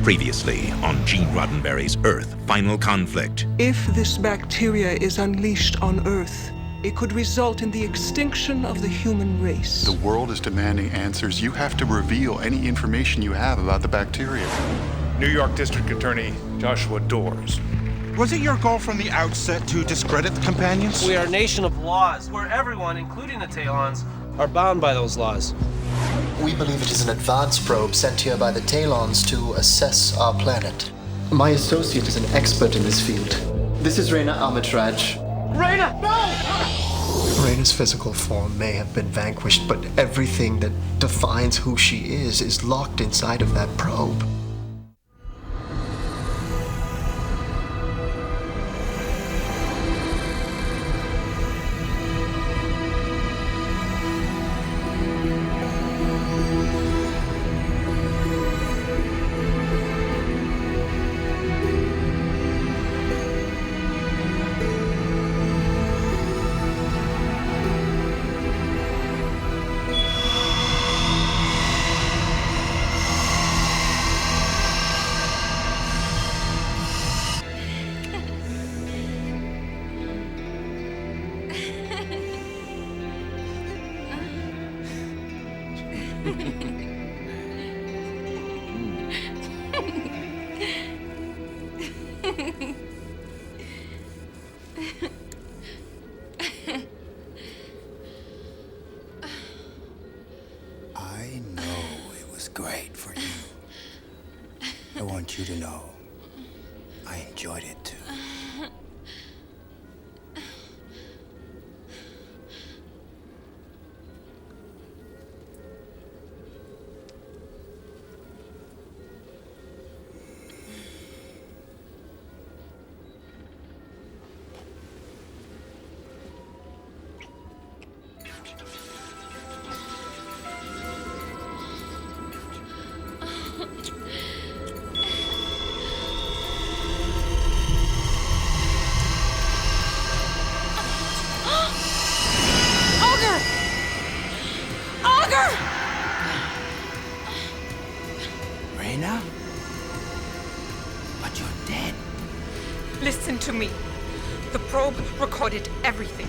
Previously on Gene Roddenberry's Earth Final Conflict. If this bacteria is unleashed on Earth, it could result in the extinction of the human race. The world is demanding answers. You have to reveal any information you have about the bacteria. New York District Attorney Joshua Doors. Was it your goal from the outset to discredit the companions? We are a nation of laws, where everyone, including the Taelons, are bound by those laws. We believe it is an advanced probe sent here by the Taelons to assess our planet. My associate is an expert in this field. This is Reyna Amitraj. Reyna, no! Reyna's physical form may have been vanquished, but everything that defines who she is locked inside of that probe. I know it was great for you. I want you to know I enjoyed it too. Reyna? But you're dead. Listen to me. The probe recorded everything.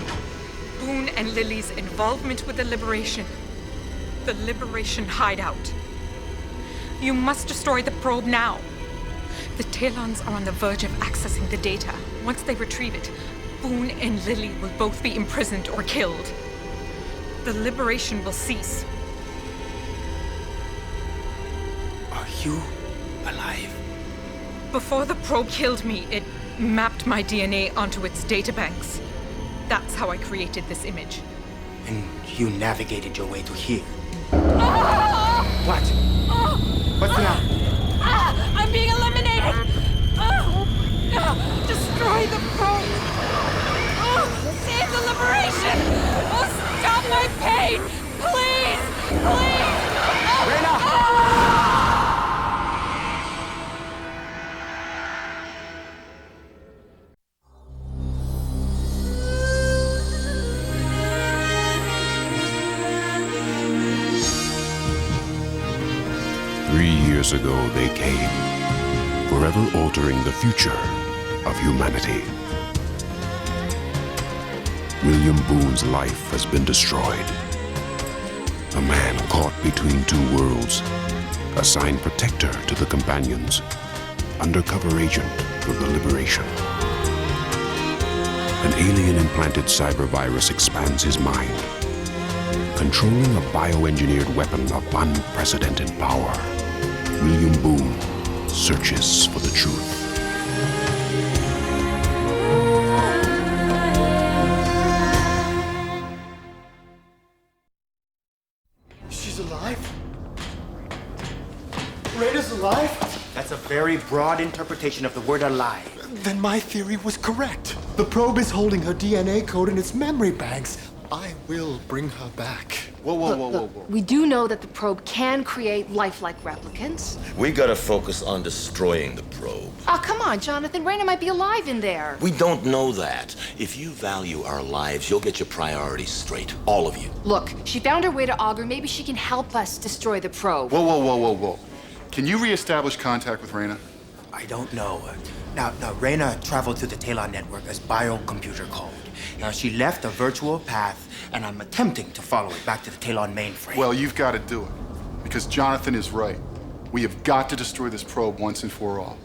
Boone and Lily's involvement with the Liberation. The Liberation hideout. You must destroy the probe now. The Taelons are on the verge of accessing the data. Once they retrieve it, Boone and Lily will both be imprisoned or killed. The Liberation will cease. Are you alive? Before the probe killed me, it mapped my DNA onto its databanks. That's how I created this image. And you navigated your way to here. Ah! What? Ah! What's now? Ah! I'm being eliminated! Destroy the probe! Save the Liberation! Stop my pain! Please! Please! Reyna! 3 years ago they came, forever altering the future of humanity. William Boone's life has been destroyed. A man caught between two worlds, assigned protector to the companions, undercover agent for the Liberation. An alien-implanted cyber virus expands his mind, controlling a bioengineered weapon of unprecedented power. William Boone searches for the truth. She's alive? Reyna's alive? That's a very broad interpretation of the word alive. Then my theory was correct. The probe is holding her DNA code in its memory banks. I will bring her back. Whoa. We do know that the probe can create lifelike replicants. We gotta focus on destroying the probe. Oh, come on, Jonathan. Reyna might be alive in there. We don't know that. If you value our lives, you'll get your priorities straight. All of you. Look, she found her way to Augur. Maybe she can help us destroy the probe. Whoa. Can you reestablish contact with Reyna? I don't know. Now, Reyna traveled to the Taelon network as biocomputer code. Now, she left a virtual path, and I'm attempting to follow it back to the Taelon mainframe. Well, you've got to do it. Because Jonathan is right. We have got to destroy this probe once and for all.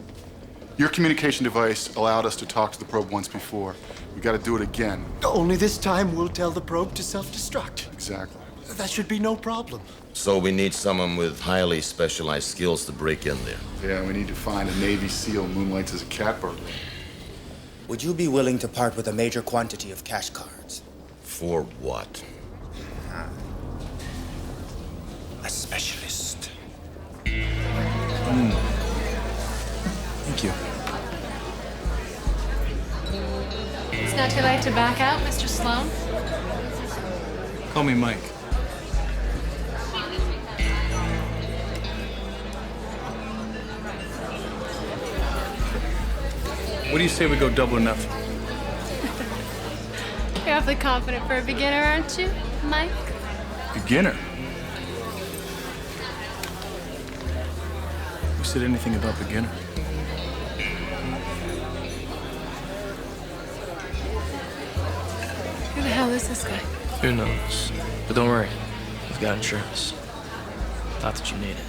Your communication device allowed us to talk to the probe once before. We got to do it again. Only this time we'll tell the probe to self-destruct. Exactly. That should be no problem. So we need someone with highly specialized skills to break in there. Yeah, we need to find a Navy SEAL who moonlights as a cat burglar. Would you be willing to part with a major quantity of cash cards? For what? A specialist. Thank you. It's not too late to back out, Mr. Sloan. Call me Mike. What do you say we go double or nothing? You're awfully confident for a beginner, aren't you, Mike? Beginner? Who said anything about beginner? Who the hell is this guy? Who knows? But don't worry, we've got insurance. Not that you need it.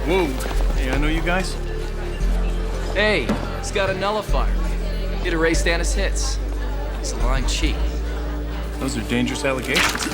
Whoa. Hey, I know you guys. Hey, he's got a nullifier. He'd erase Anna's hits. He's a lying cheat. Those are dangerous allegations.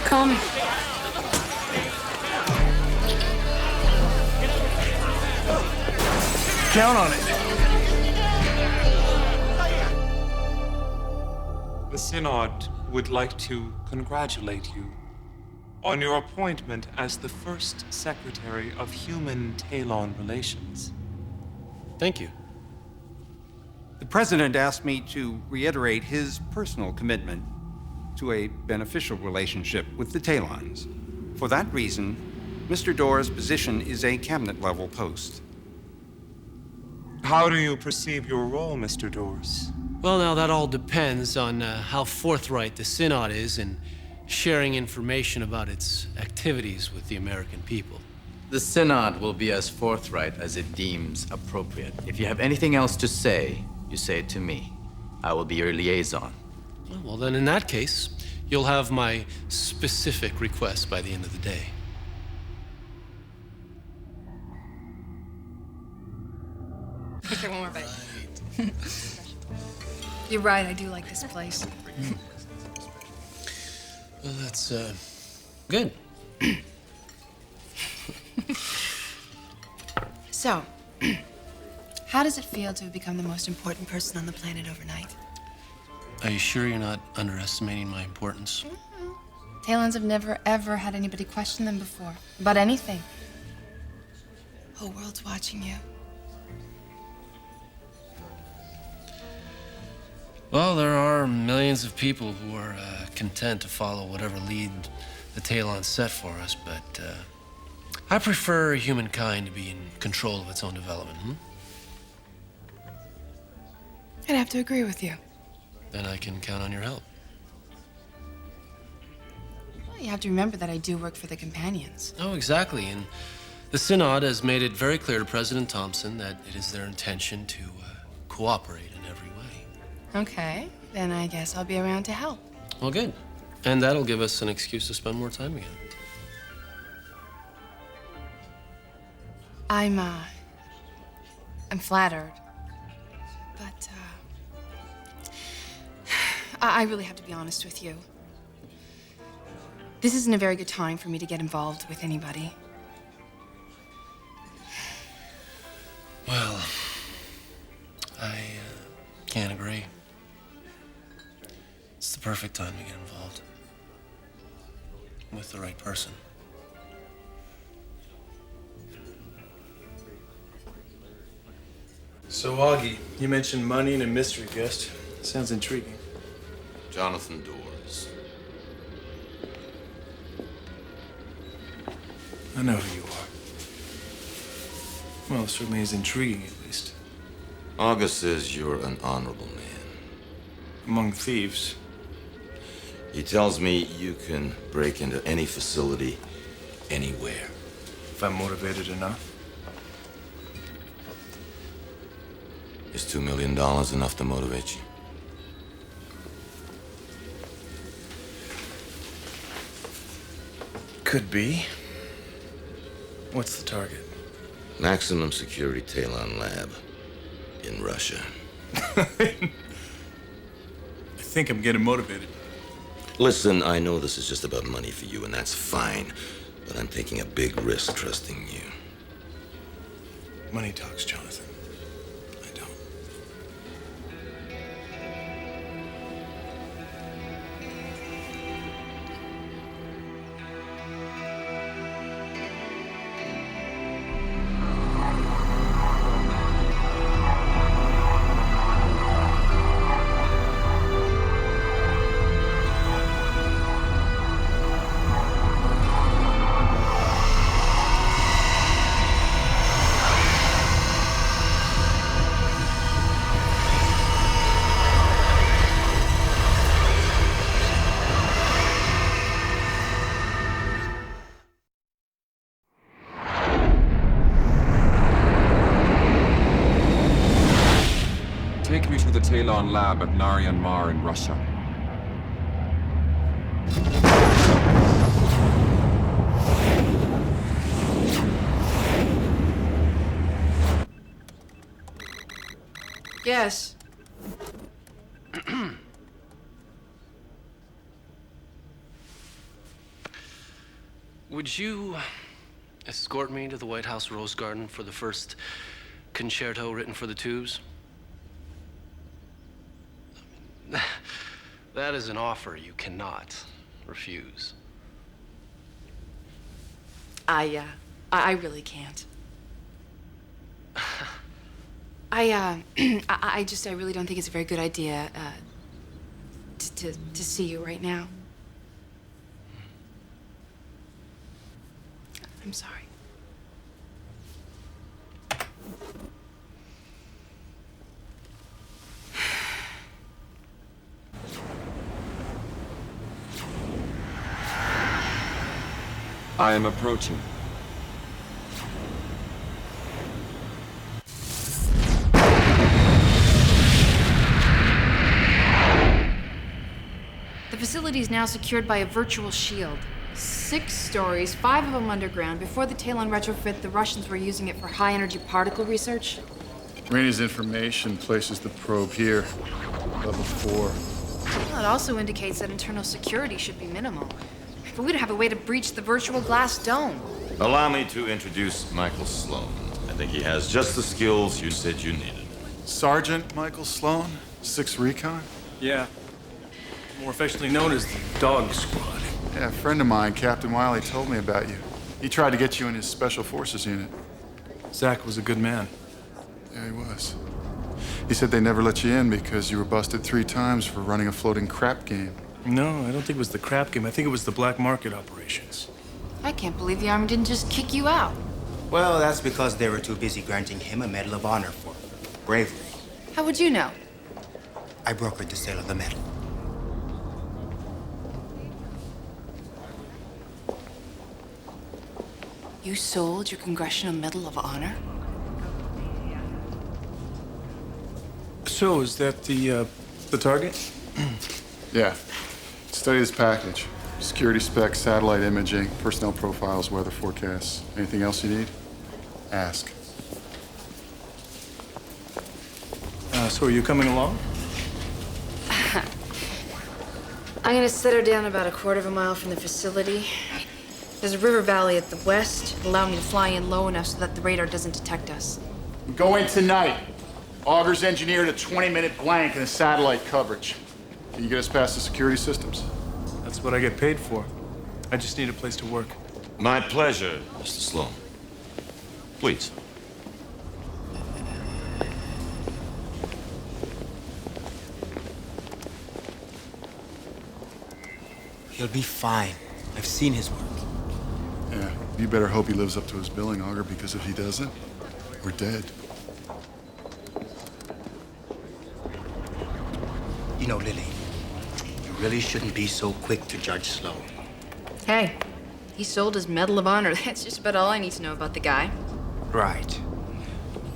Call me. Count on it. The Synod would like to congratulate you on your appointment as the first Secretary of Human-Taelon Relations. Thank you. The President asked me to reiterate his personal commitment to a beneficial relationship with the Taelons. For that reason, Mr. Dorr's position is a cabinet-level post. How do you perceive your role, Mr. Dors? Well, now that all depends on how forthright the Synod is in sharing information about its activities with the American people. The Synod will be as forthright as it deems appropriate. If you have anything else to say, you say it to me. I will be your liaison. Well, then in that case, you'll have my specific request by the end of the day. Take one more bite. You're right, I do like this place. Well, that's, good. So, how does it feel to have become the most important person on the planet overnight? Are you sure you're not underestimating my importance? Taelons have never, ever had anybody question them before. About anything. Whole world's watching you. Well, there are millions of people who are content to follow whatever lead the Taelons set for us, but I prefer humankind to be in control of its own development. I'd have to agree with you. Then I can count on your help. Well, you have to remember that I do work for the Companions. Oh, exactly. And the Synod has made it very clear to President Thompson that it is their intention to cooperate in every way. Okay, then I guess I'll be around to help. Well, good. And that'll give us an excuse to spend more time together. I'm flattered. But, I really have to be honest with you. This isn't a very good time for me to get involved with anybody. Well, I can't agree. It's the perfect time to get involved. With the right person. So, Augie, you mentioned money and a mystery guest. Sounds intriguing. Jonathan Doors. I know who you are. Well, it certainly is intriguing, at least. August says you're an honorable man. Among thieves. He tells me you can break into any facility, anywhere. If I'm motivated enough. Is $2 million enough to motivate you? Could be. What's the target? Maximum security Taelon lab in Russia. I think I'm getting motivated. Listen, I know this is just about money for you, and that's fine. But I'm taking a big risk trusting you. Money talks, Jonathan. Take me to the Taelon lab at Narian Mar in Russia. Yes. Would you escort me to the White House Rose Garden for the first concerto written for the tubes? That is an offer you cannot refuse. I really can't. I really don't think it's a very good idea, to see you right now. I'm sorry. I am approaching. The facility is now secured by a virtual shield. 6 stories, 5 of them underground. Before the Taelon retrofit, the Russians were using it for high-energy particle research. Rainey's information places the probe here, level 4. Well, it also indicates that internal security should be minimal. But we don't have a way to breach the virtual glass dome. Allow me to introduce Michael Sloan. I think he has just the skills you said you needed. Sergeant Michael Sloan, 6 Recon? Yeah. More affectionately known as the Dog Squad. Yeah, a friend of mine, Captain Wiley, told me about you. He tried to get you in his Special Forces unit. Zach was a good man. Yeah, he was. He said they never let you in because you were busted 3 times for running a floating crap game. No, I don't think it was the crap game. I think it was the black market operations. I can't believe the Army didn't just kick you out. Well, that's because they were too busy granting him a Medal of Honor for bravery. How would you know? I brokered the sale of the medal. You sold your Congressional Medal of Honor? So, is that the target? Yeah. Study this package. Security specs, satellite imaging, personnel profiles, weather forecasts. Anything else you need? Ask. So are you coming along? I'm gonna set her down about a quarter of a mile from the facility. There's a river valley at the west. Allow me to fly in low enough so that the radar doesn't detect us. I'm going tonight. Augur's engineered a 20-minute blank in the satellite coverage. Can you get us past the security systems? That's what I get paid for. I just need a place to work. My pleasure, Mr. Sloan. Please. He'll be fine. I've seen his work. Yeah, you better hope he lives up to his billing, Augur, because if he doesn't, we're dead. You know, Lily, you really shouldn't be so quick to judge Sloan. Hey, he sold his Medal of Honor. That's just about all I need to know about the guy. Right.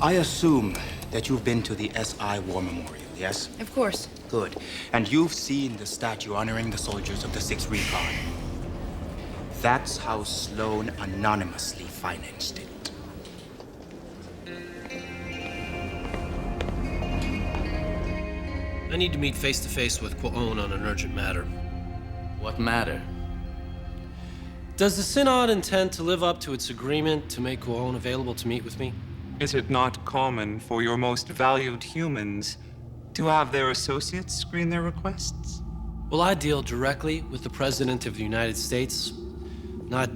I assume that you've been to the SI War Memorial, yes? Of course. Good. And you've seen the statue honoring the soldiers of the 6th Recon. That's how Sloan anonymously financed it. I need to meet face-to-face with Kwon on an urgent matter. What matter? Does the Synod intend to live up to its agreement to make Kwon available to meet with me? Is it not common for your most valued humans to have their associates screen their requests? Will I deal directly with the President of the United States? Not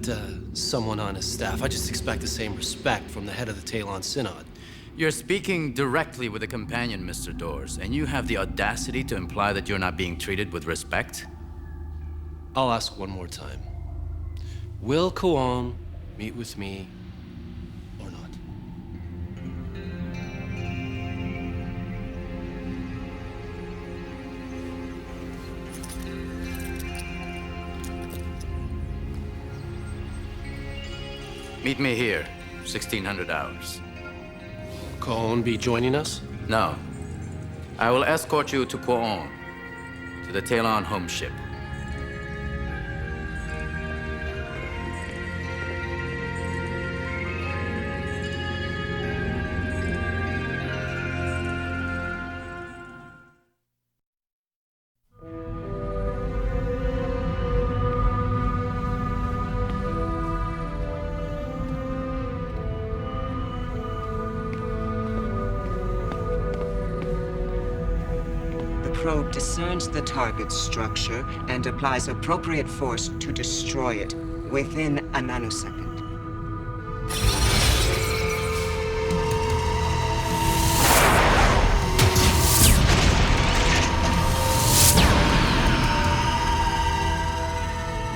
someone on his staff. I just expect the same respect from the head of the Taelon Synod. You're speaking directly with a companion, Mr. Doors, and you have the audacity to imply that you're not being treated with respect? I'll ask one more time. Will Kwon meet with me or not? Meet me here, 1600 hours. Kwon be joining us? No. I will escort you to Kwon, to the Taelon home ship. Probe discerns the target's structure and applies appropriate force to destroy it within a nanosecond.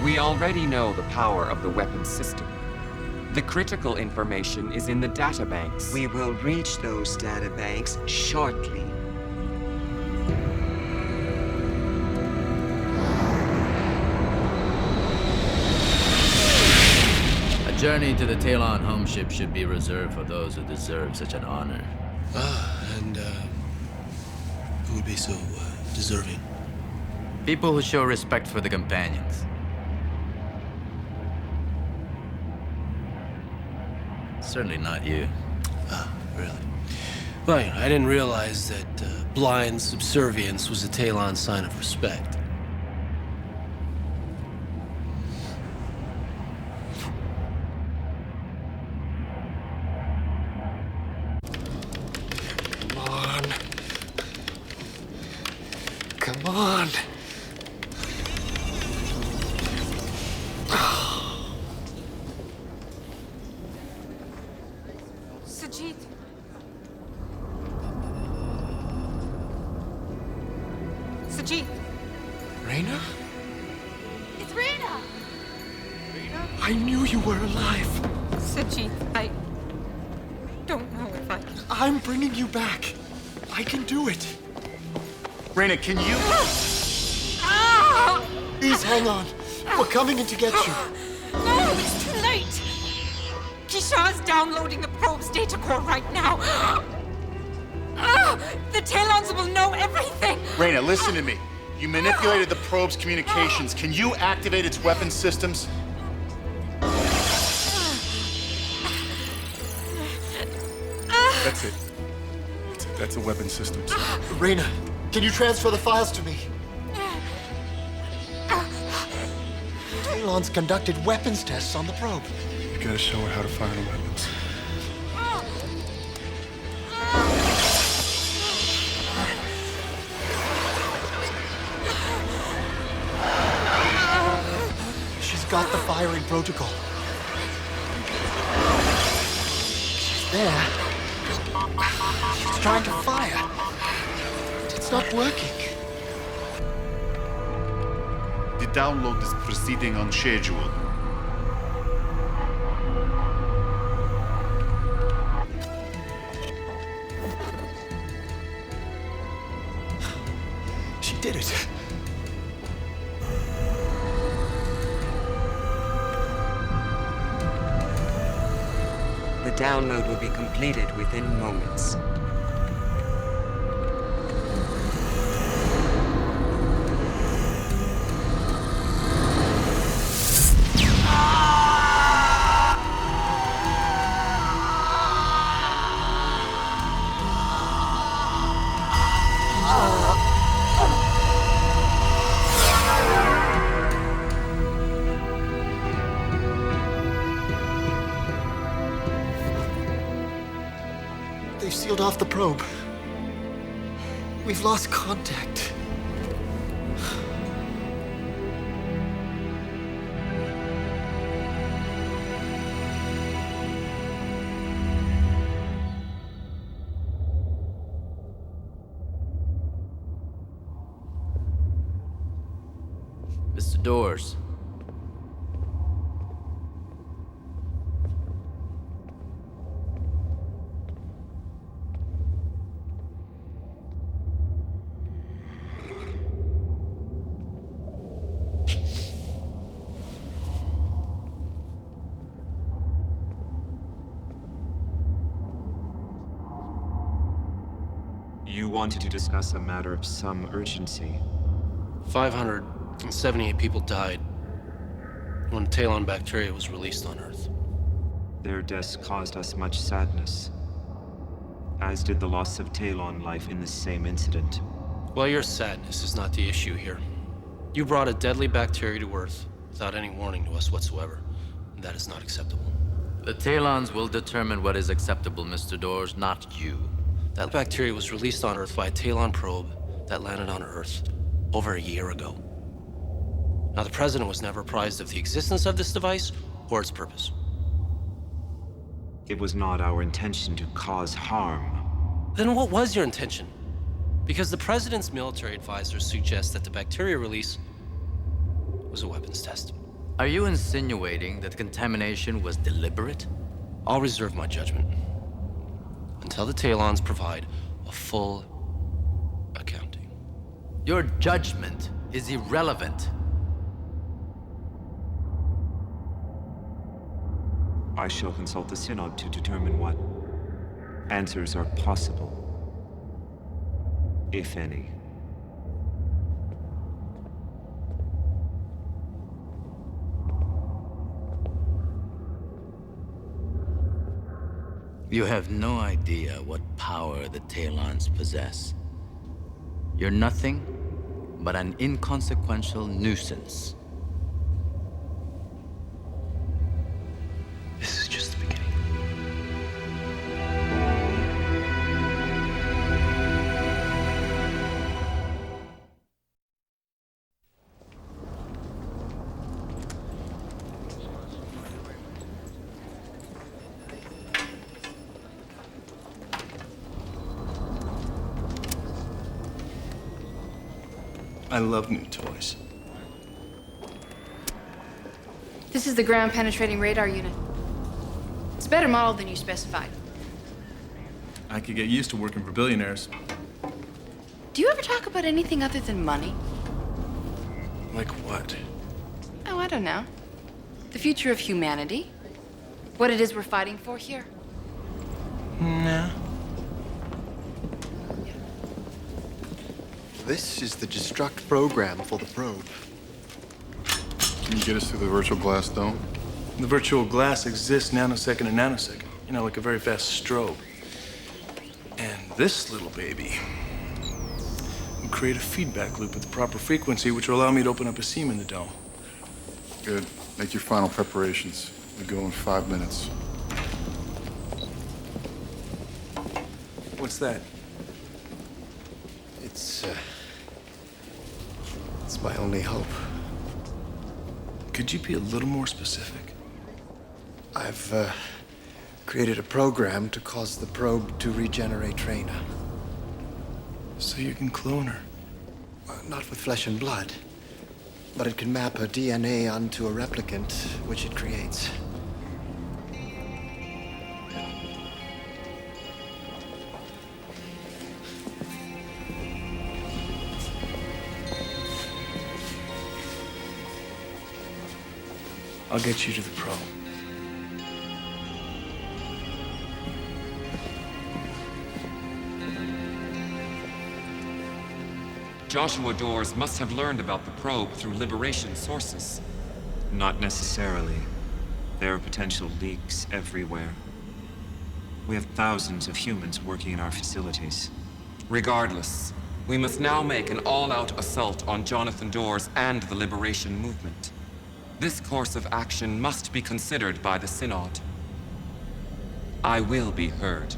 We already know the power of the weapon system. The critical information is in the databanks. We will reach those databanks shortly. A journey to the Taelon home ship should be reserved for those who deserve such an honor. And who would be so deserving? People who show respect for the companions. Certainly not you. Really? Well, I didn't realize that blind subservience was a Taelon sign of respect. Come on. Sajid. Reyna? It's Reyna! I knew you were alive. Sajid, I don't know if I can. I'm bringing you back. I can do it. Reyna, can you? Please hang on. We're coming in to get you. No, it's too late. Kishar's downloading the probe's data core right now. The Taelons will know everything. Reyna, listen to me. You manipulated the probe's communications. Can you activate its weapon systems? That's it. That's the weapon systems. Reyna, can you transfer the files to me? Taelons conducted weapons tests on the probe. You gotta show her how to fire the weapons. She's got the firing protocol. She's there. She's trying to fire. It's not working. The download is proceeding on schedule. She did it. The download will be completed within moments. They've sealed off the probe. We've lost contact. Mr. Doors. You wanted to discuss a matter of some urgency. 578 people died when Taelon bacteria was released on Earth. Their deaths caused us much sadness, as did the loss of Taelon life in the same incident. Well, your sadness is not the issue here. You brought a deadly bacteria to Earth without any warning to us whatsoever, and that is not acceptable. The Taelons will determine what is acceptable, Mr. Doors, not you. That bacteria was released on Earth by a Taelon probe that landed on Earth over a year ago. Now, the President was never apprised of the existence of this device or its purpose. It was not our intention to cause harm. Then what was your intention? Because the President's military advisors suggest that the bacteria release was a weapons test. Are you insinuating that contamination was deliberate? I'll reserve my judgment until the Taelons provide a full accounting. Your judgment is irrelevant. I shall consult the Synod to determine what answers are possible, if any. You have no idea what power the Taelons possess. You're nothing but an inconsequential nuisance. This is just the beginning. I love new toys. This is the ground-penetrating radar unit. It's a better model than you specified. I could get used to working for billionaires. Do you ever talk about anything other than money? Like what? Oh, I don't know. The future of humanity. What it is we're fighting for here. Nah. This is the destruct program for the probe. Can you get us through the virtual glass dome? The virtual glass exists nanosecond to nanosecond. You know, like a very fast strobe. And this little baby will create a feedback loop at the proper frequency, which will allow me to open up a seam in the dome. Good. Make your final preparations. We go in 5 minutes. What's that? It's my only hope. Could you be a little more specific? I've created a program to cause the probe to regenerate Reyna. So you can clone her? Not with flesh and blood, but it can map her DNA onto a replicant, which it creates. I'll get you to the probe. Joshua Dawes must have learned about the probe through Liberation sources. Not necessarily. There are potential leaks everywhere. We have thousands of humans working in our facilities. Regardless, we must now make an all-out assault on Jonathan Dawes and the Liberation movement. This course of action must be considered by the Synod. I will be heard.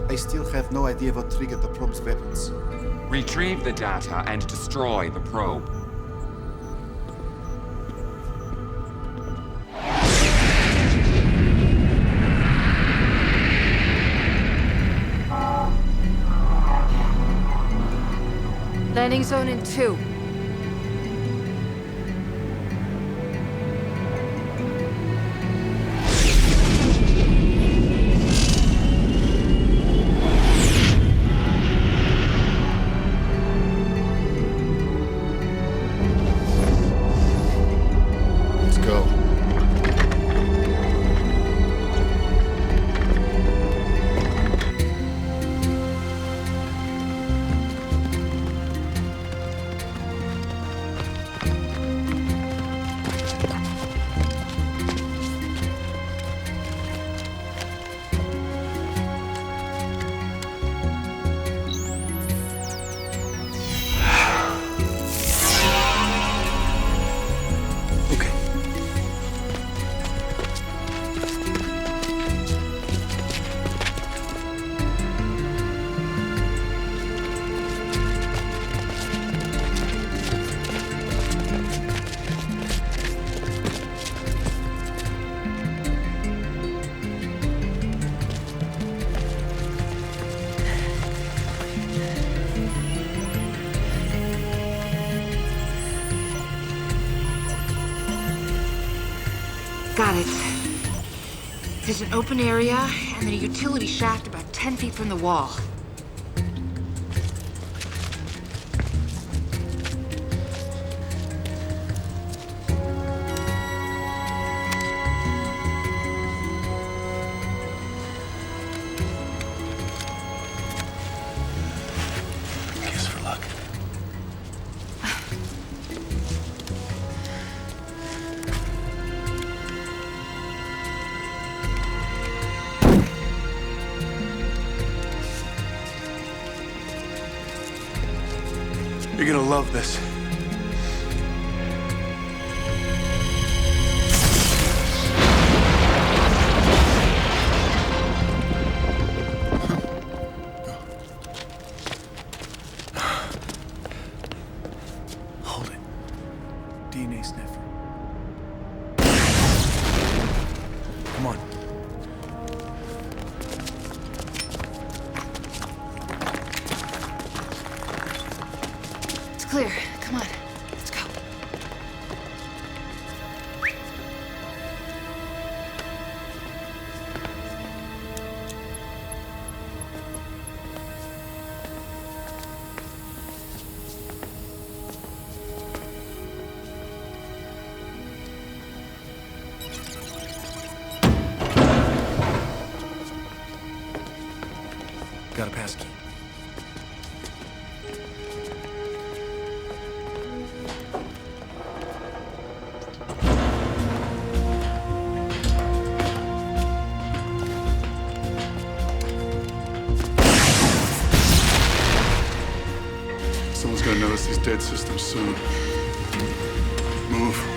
I still have no idea what triggered the probe's weapons. Retrieve the data and destroy the probe. Landing zone in 2. Got it. There's an open area and then a utility shaft about 10 feet from the wall. You're gonna love this. Hold it. DNA sniffer. Come on. It's clear. Come on. Let's go. Got a passkey. Someone's gonna notice these dead systems soon. Move.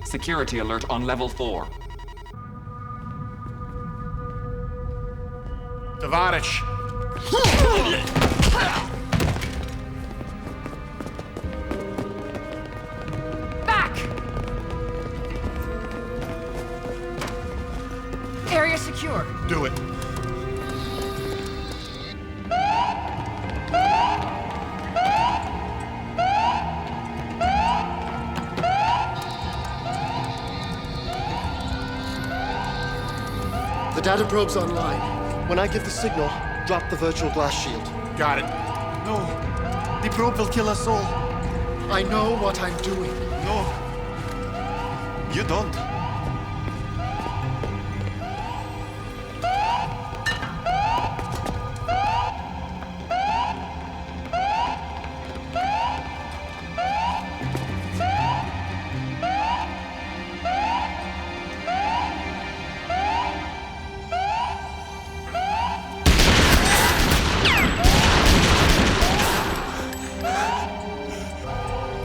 Security alert on level 4. Tavarich! Back! Area secure. Do it. The data probe's online. When I give the signal, drop the virtual glass shield. Got it. No. The probe will kill us all. I know what I'm doing. No. You don't.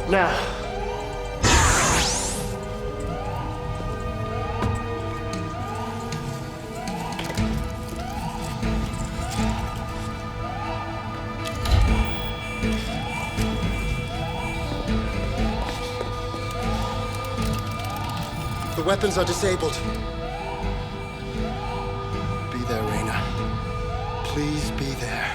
Now. The weapons are disabled. Be there, Reyna. Please be there.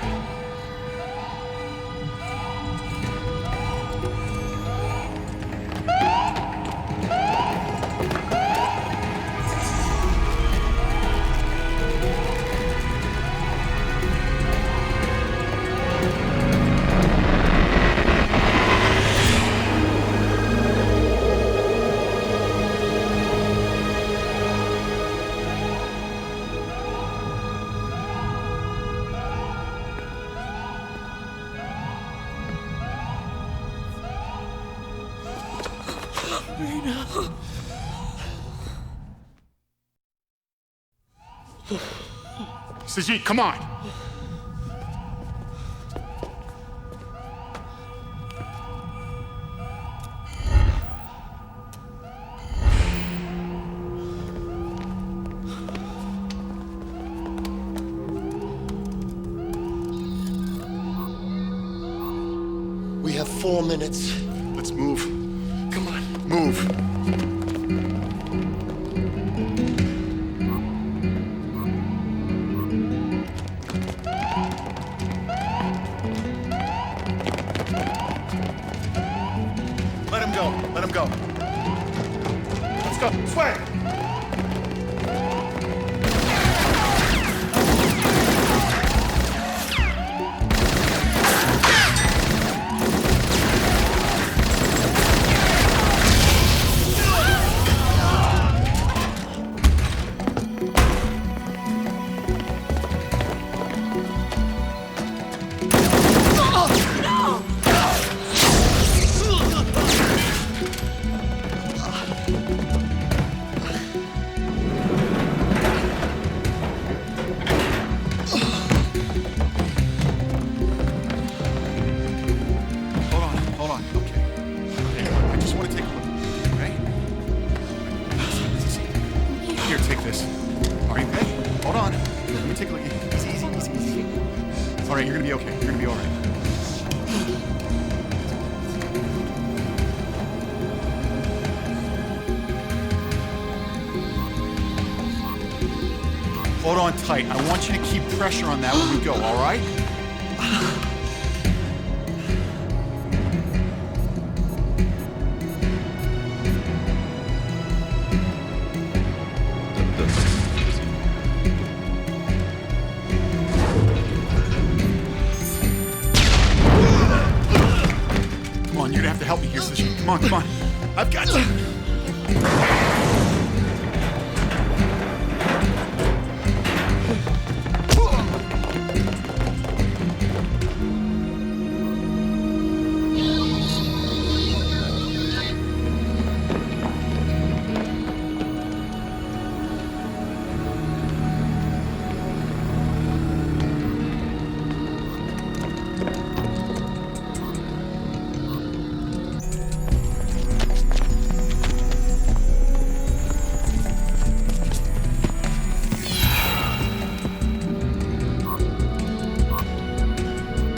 Sajid, come on! We have 4 minutes. Let's move. Come on. Move. Let him go. Let him go. Let's go. Sway! right, you're gonna be okay. You're gonna be all right. Hold on tight. I want you to keep pressure on that when we go, all right? Come on, you're gonna have to help me here, sister. Come on, come on. I've got you.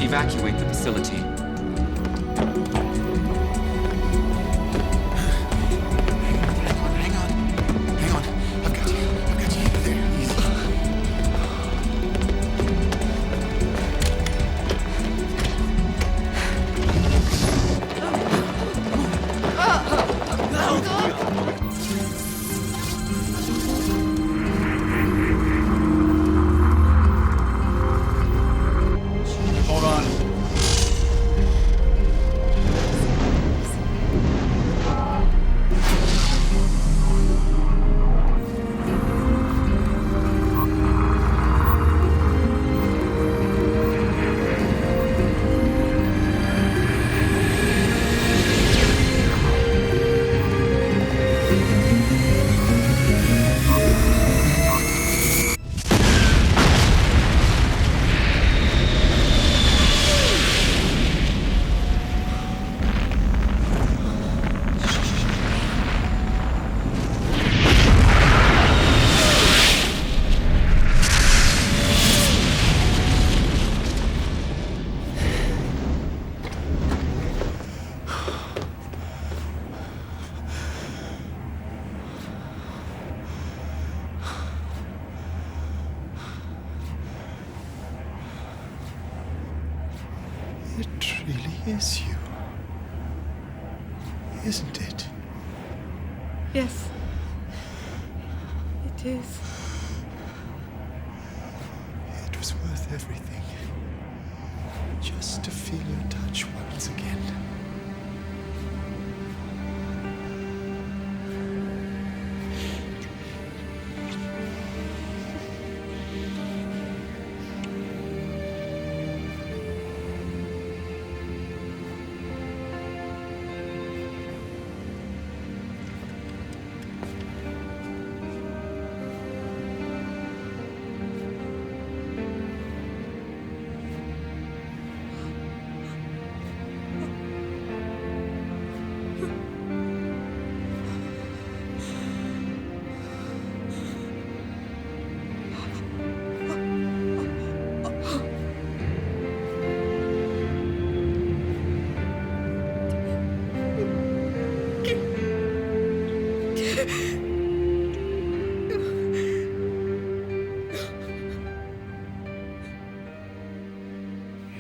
Evacuate the facility. Hang on. I've got you. There, easy. Hold on. It really is you, isn't it? Yes. It is. It was worth everything. Just to feel your touch once again.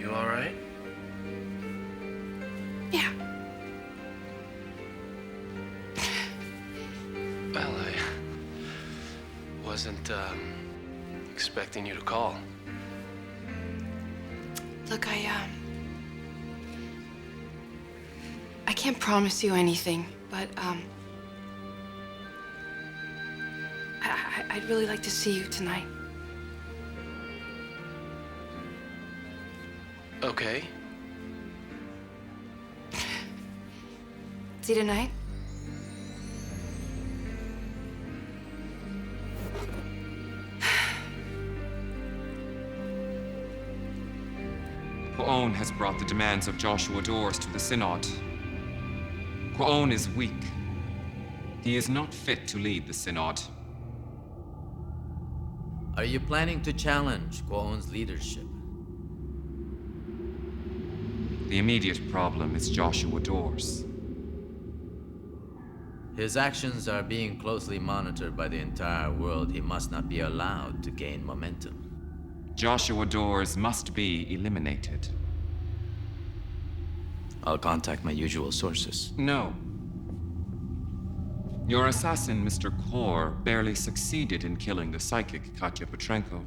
You all right? Yeah. Well, I wasn't expecting you to call. Look, I can't promise you anything, but I'd really like to see you tonight. Okay. See you tonight? Quo'on has brought the demands of Joshua Dors to the Synod. Quo'on is weak. He is not fit to lead the Synod. Are you planning to challenge Quo'on's leadership? The immediate problem is Joshua Dors. His actions are being closely monitored by the entire world. He must not be allowed to gain momentum. Joshua Dors must be eliminated. I'll contact my usual sources. No. Your assassin, Mr. Kor, barely succeeded in killing the psychic Katya Petrenko.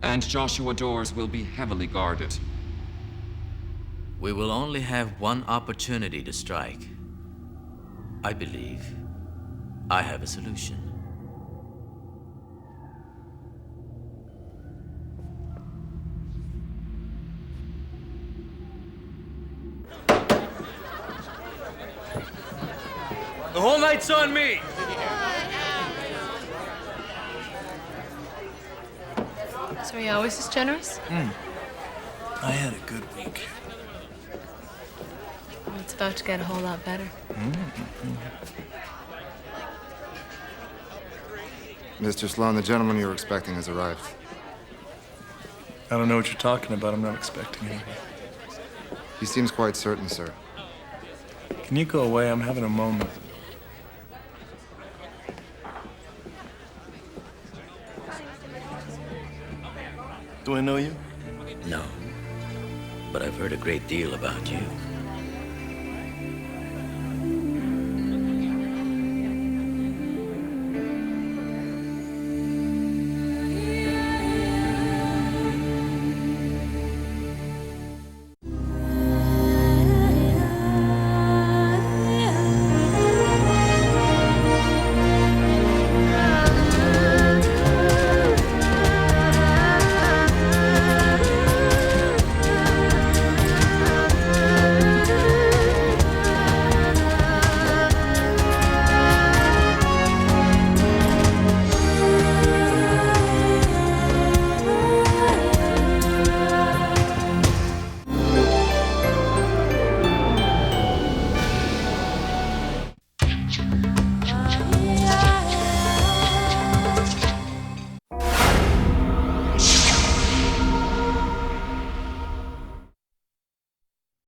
And Joshua Dors will be heavily guarded. We will only have one opportunity to strike. I believe I have a solution. The whole night's on me! So are you always this generous? I had a good week. Well, it's about to get a whole lot better. Mr. Sloan, the gentleman you were expecting has arrived. I don't know what you're talking about. I'm not expecting anything. He seems quite certain, sir. Can you go away? I'm having a moment. Do I know you? No, but I've heard a great deal about you.